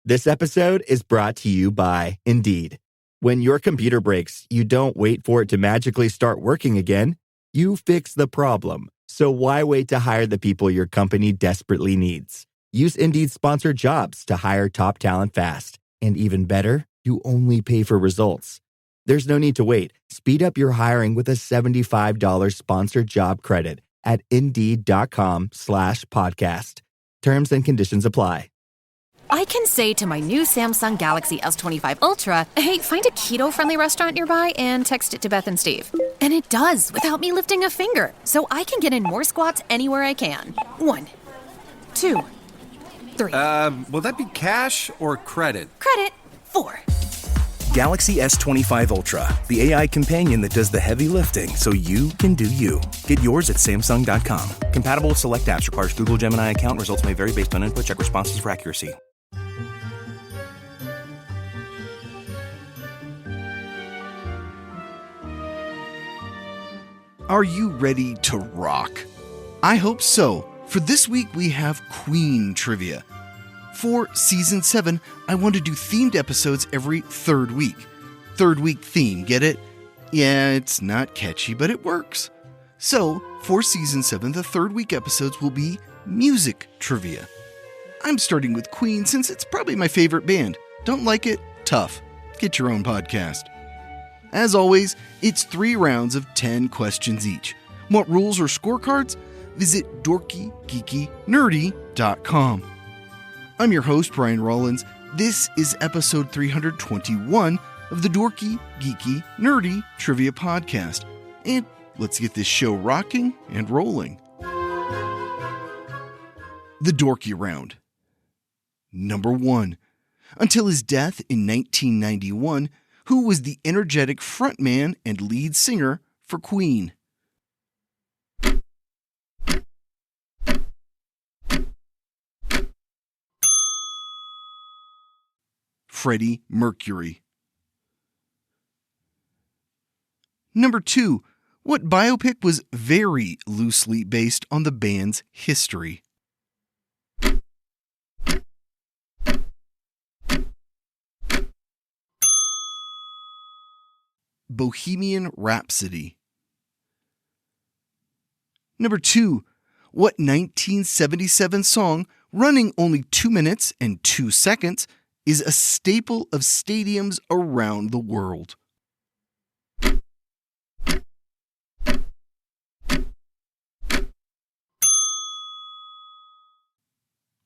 This episode is brought to you by Indeed. When your computer breaks, you don't wait for it to magically start working again. You fix the problem. So why wait to hire the people your company desperately needs? Use Indeed's sponsored jobs to hire top talent fast. And even better, you only pay for results. There's no need to wait. Speed up your hiring with a $75 sponsored job credit at Indeed.com/podcast. Terms and conditions apply. I can say to my new Samsung Galaxy S25 Ultra, hey, find a keto-friendly restaurant nearby and text it to Beth and Steve. And it does without me lifting a finger, so I can get in more squats anywhere I can. 1, 2, 3. Will that be cash or credit? Credit. 4. Galaxy S25 Ultra, the AI companion that does the heavy lifting so you can do you. Get yours at Samsung.com. Compatible with select apps. Requires Google Gemini account. Results may vary based on input. Check responses for accuracy. Are you ready to rock? I hope so. For this week, we have Queen trivia. For Season 7, I want to do themed episodes every third week. Third week theme, get it? Yeah, it's not catchy, but it works. So, for Season 7, the third week episodes will be music trivia. I'm starting with Queen since it's probably my favorite band. Don't like it? Tough. Get your own podcast. As always, it's 3 rounds of 10 questions each. Want rules or scorecards? Visit dorkygeekynerdy.com. I'm your host, Brian Rollins. This is episode 321 of the Dorky, Geeky, Nerdy Trivia Podcast. And let's get this show rocking and rolling. The Dorky Round. Number 1. Until his death in 1991, who was the energetic frontman and lead singer for Queen? Freddie Mercury. Number 2. What biopic was very loosely based on the band's history? Bohemian Rhapsody. Number 2. What 1977 song, running only 2 minutes and 2 seconds, is a staple of stadiums around the world?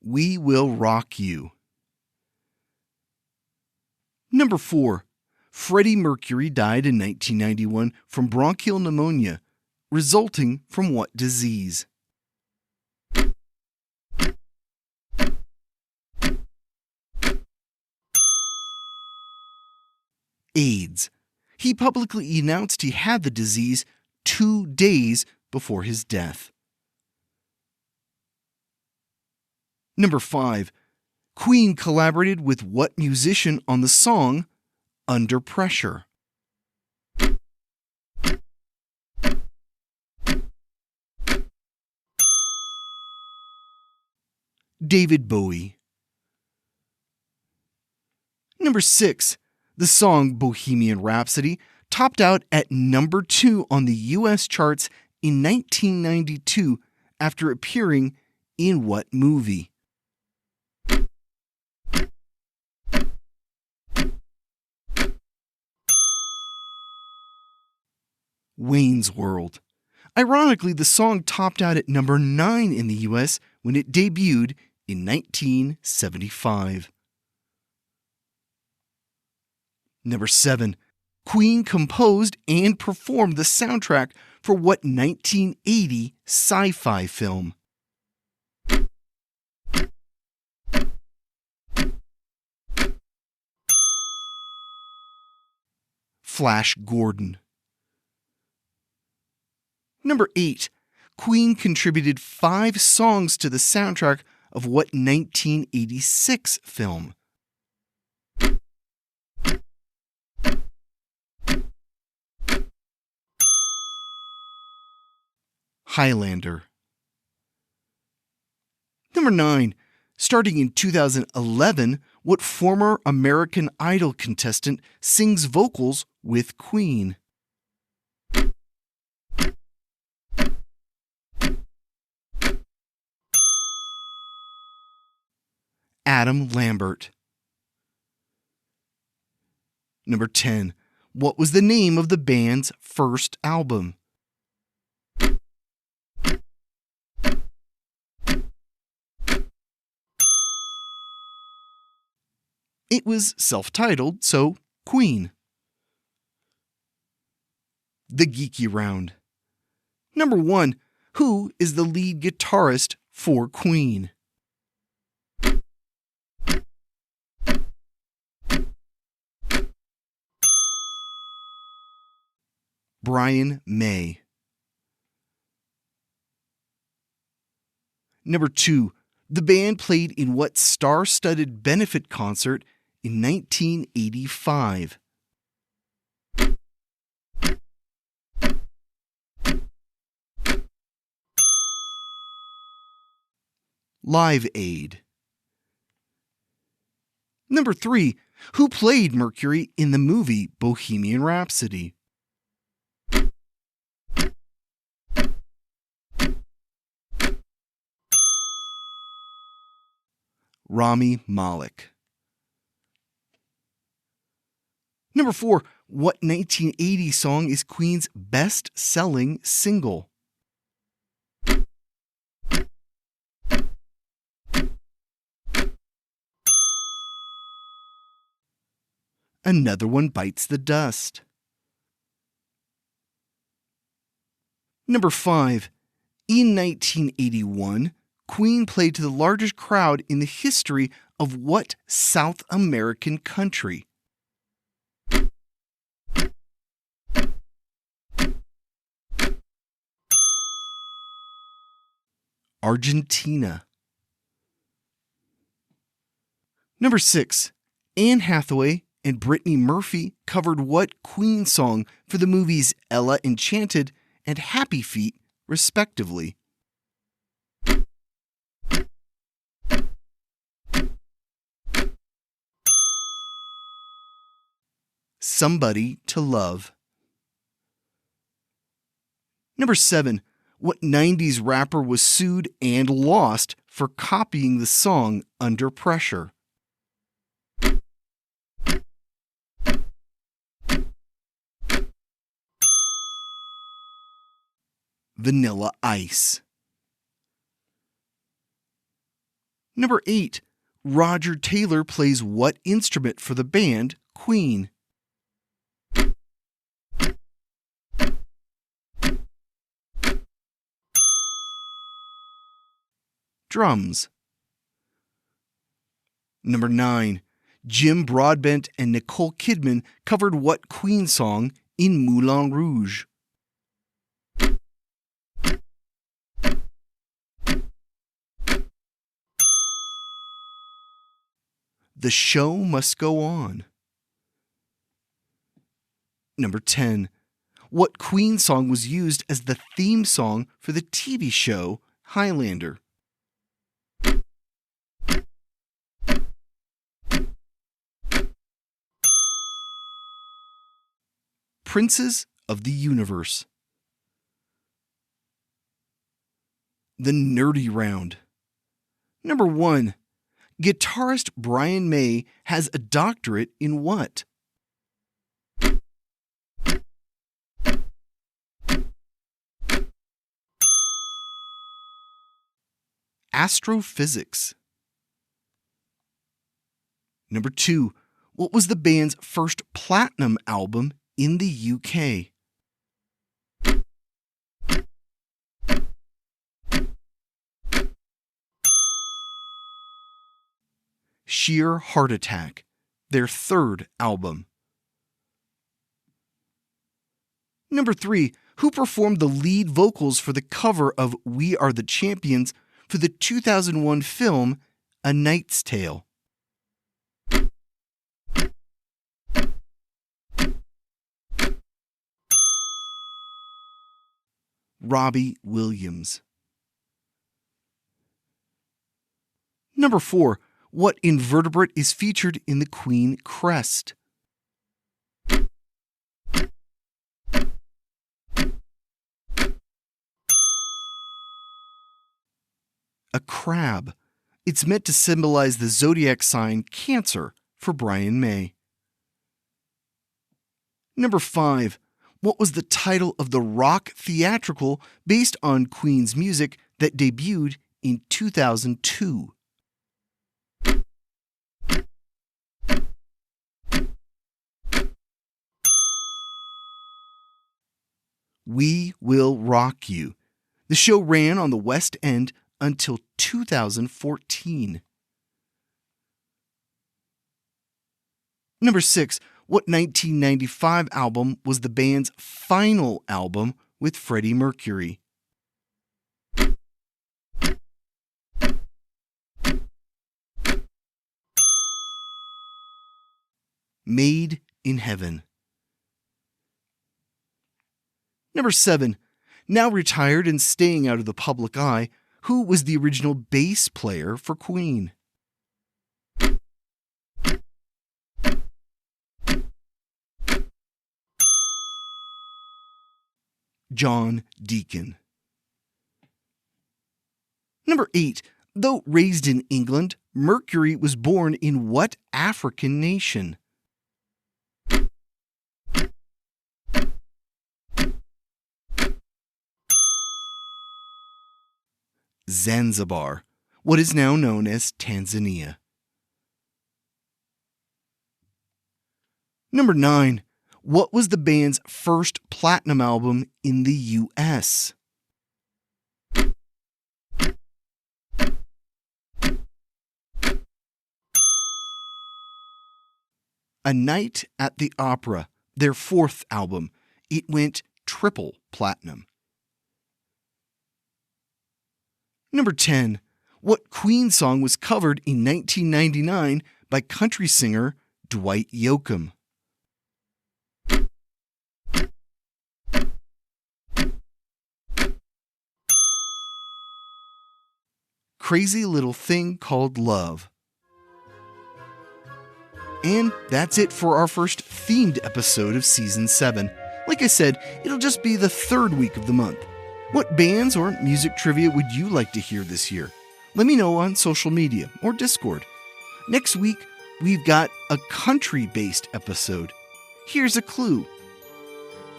We Will Rock You. Number 4. Freddie Mercury died in 1991 from bronchial pneumonia, resulting from what disease? AIDS. He publicly announced he had the disease 2 days before his death. Number 5. Queen collaborated with what musician on the song Under Pressure? David Bowie. Number 6. The song Bohemian Rhapsody topped out at number 2 on the U.S. charts in 1992 after appearing in what movie? Wayne's World. Ironically, the song topped out at number 9 in the U.S. when it debuted in 1975. Number 7. Queen composed and performed the soundtrack for what 1980 sci-fi film? Flash Gordon. Number 8. Queen contributed 5 songs to the soundtrack of what 1986 film? Highlander. Number 9. Starting in 2011, what former American Idol contestant sings vocals with Queen? Adam Lambert. Number 10. What was the name of the band's first album? It was self-titled, so Queen. The Geeky Round. Number 1. Who is the lead guitarist for Queen? Brian May. Number 2. The band played in what star-studded benefit concert in 1985? Live Aid. Number 3. Who played Mercury in the movie Bohemian Rhapsody? Rami Malek. Number 4. What 1980 song is Queen's best-selling single? Another One Bites the Dust. Number 5. In 1981, Queen played to the largest crowd in the history of what South American country? Argentina. Number 6. Anne Hathaway and Brittany Murphy covered what Queen song for the movies Ella Enchanted and Happy Feet, respectively? Somebody to Love. Number 7. What 90s rapper was sued and lost for copying the song Under Pressure? Vanilla Ice. Number 8. Roger Taylor plays what instrument for the band Queen? Drums. Number 9. Jim Broadbent and Nicole Kidman covered what Queen song in Moulin Rouge? The Show Must Go On. Number 10. What Queen song was used as the theme song for the TV show Highlander? Princes of the Universe. The Nerdy Round. Number 1. Guitarist Brian May has a doctorate in what? Astrophysics. Number 2. What was the band's first platinum album in the UK? Sheer Heart Attack, their third album. Number 3. Who performed the lead vocals for the cover of We Are the Champions for the 2001 film A Knight's Tale? Robbie Williams. Number 4. What invertebrate is featured in the Queen crest? A crab. It's meant to symbolize the zodiac sign Cancer for Brian May. Number 5. What was the title of the rock theatrical based on Queen's music that debuted in 2002? We Will Rock You. The show ran on the West End until 2014. Number 6. What 1995 album was the band's final album with Freddie Mercury? Made in Heaven. Number 7. Now retired and staying out of the public eye, who was the original bass player for Queen? John Deacon. Number 8. Though raised in England, Mercury was born in what African nation? Zanzibar, what is now known as Tanzania. Number 9. What was the band's first platinum album in the U.S.? A Night at the Opera, their fourth album. It went triple platinum. Number 10. What Queen song was covered in 1999 by country singer Dwight Yoakam? Crazy Little Thing Called Love. And that's it for our first themed episode of Season 7. Like I said, it'll just be the third week of the month. What bands or music trivia would you like to hear this year? Let me know on social media or Discord. Next week, we've got a country-based episode. Here's a clue.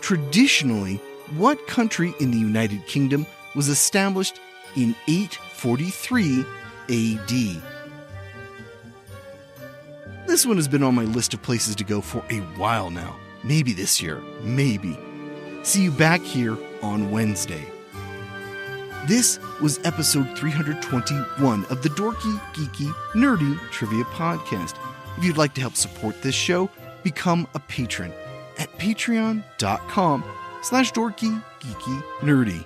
Traditionally, what country in the United Kingdom was established in 843 AD? This one has been on my list of places to go for a while now. Maybe this year. Maybe. See you back here on Wednesday. This was episode 321 of the Dorky, Geeky, Nerdy Trivia Podcast. If you'd like to help support this show, become a patron at patreon.com/dorky, geeky, nerdy.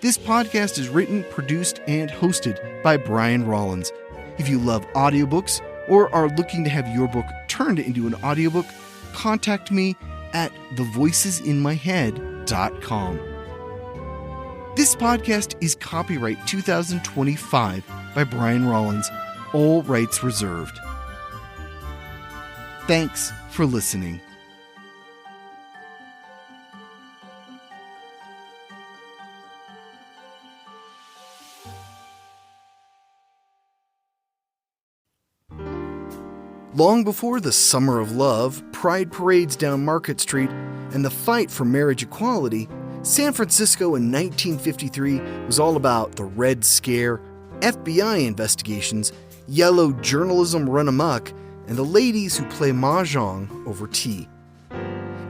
This podcast is written, produced, and hosted by Brian Rollins. If you love audiobooks or are looking to have your book turned into an audiobook, contact me at thevoicesinmyhead.com. This podcast is copyright 2025 by Brian Rollins, all rights reserved. Thanks for listening. Long before the Summer of Love, pride parades down Market Street, and the fight for marriage equality, San Francisco in 1953 was all about the Red Scare, FBI investigations, yellow journalism run amok, and the ladies who play mahjong over tea.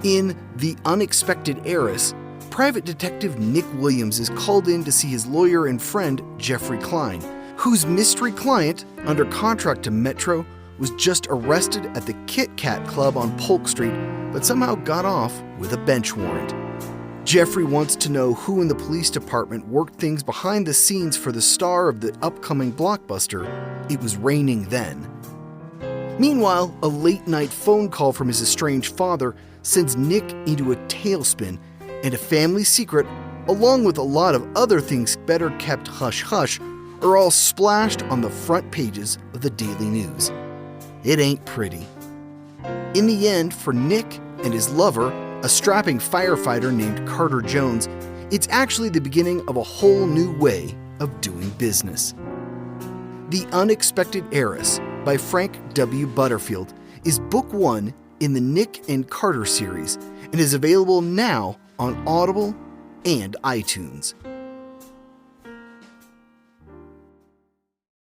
In The Unexpected Heiress, private detective Nick Williams is called in to see his lawyer and friend Jeffrey Klein, whose mystery client, under contract to Metro, was just arrested at the Kit Kat Club on Polk Street, but somehow got off with a bench warrant. Jeffrey wants to know who in the police department worked things behind the scenes for the star of the upcoming blockbuster, It Was Raining Then. Meanwhile, a late-night phone call from his estranged father sends Nick into a tailspin, and a family secret, along with a lot of other things better kept hush-hush, are all splashed on the front pages of the daily news. It ain't pretty. In the end, for Nick and his lover, a strapping firefighter named Carter Jones, it's actually the beginning of a whole new way of doing business. The Unexpected Heiress by Frank W. Butterfield is book 1 in the Nick and Carter series and is available now on Audible and iTunes.